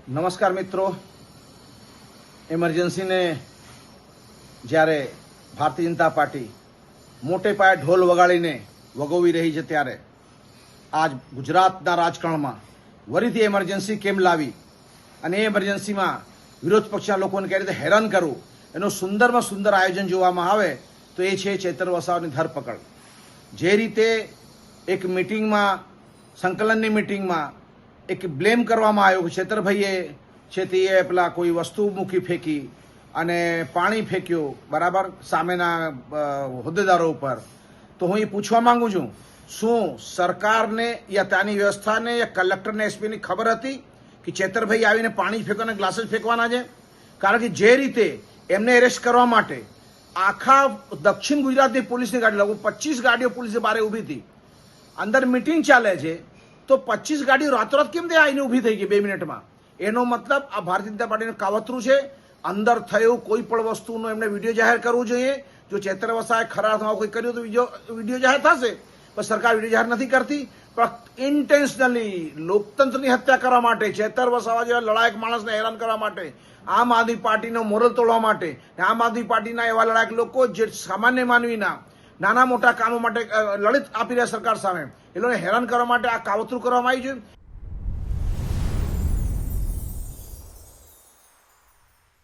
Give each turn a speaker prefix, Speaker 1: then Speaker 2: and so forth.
Speaker 1: નમસ્કાર મિત્રો, ઇમરજન્સીને જ્યારે ભારતીય જનતા પાર્ટી મોટે પાયે ઢોલ વગાડીને વગોવી રહી છે ત્યારે આજ ગુજરાતના રાજકારણમાં ફરીથી એમરજન્સી કેમ લાવી અને એ એમરજન્સીમાં વિરોધ પક્ષના લોકોને કઈ રીતે હેરાન કરવું એનું સુંદરમાં સુંદર આયોજન જોવામાં આવે તો એ છે ચેતર વસાવાની ધરપકડ. જે રીતે એક મિટિંગમાં, સંકલનની મિટિંગમાં એક બ્લેમ કરવામાં આવ્યો કે છેતરભાઈએ છે તે પેલા કોઈ વસ્તુ મૂકી ફેંકી અને પાણી ફેંક્યું બરાબર સામેના હોદ્દેદારો ઉપર. તો હું એ પૂછવા માંગુ છું, શું સરકારને યા ત્યાંની વ્યવસ્થાને યા કલેક્ટરને એસપીની ખબર હતી કે છેતરભાઈ આવીને પાણી ફેંકવાના ગ્લાસ જ ફેંકવાના છે? કારણ કે જે રીતે એમને એરેસ્ટ કરવા માટે આખા દક્ષિણ ગુજરાતની પોલીસની ગાડી, લગભગ 25 ગાડીઓ પોલીસે બારે ઊભી હતી. અંદર મિટિંગ ચાલે છે તો 25 ગાડીઓ રાતોરાત કેમ તે આવીને ઊભી થઈ ગઈ 2 મિનિટમાં? એનો મતલબ આ ભારતીય જનતા પાર્ટીનું કાવતરું છે. અંદર થયું કોઈ પણ વસ્તુનો એમને વિડીયો જાહેર કરવું જોઈએ. જો ચેતર વસાએ ખરા અર્થમાં કોઈ કર્યું તો વિડીયો જાહેર થશે, પણ સરકાર વિડીયો જાહેર નથી કરતી. પણ ઇન્ટેન્શનલી લોકતંત્રની હત્યા કરવા માટે, ચેતર વસાવા જેવા લડાયક માણસને હેરાન કરવા માટે, આમ આદમી પાર્ટીનો મોરલ તોડવા માટે, આમ આદમી પાર્ટીના એવા લડાયક લોકો જે સામાન્ય માનવીના નાના મોટા કામો માટે લડિત આપી રહ્યા સરકાર સામે, એ લોકોને હેરાન કરવા માટે આ કાવતરું કરવામાં આવ્યું છે.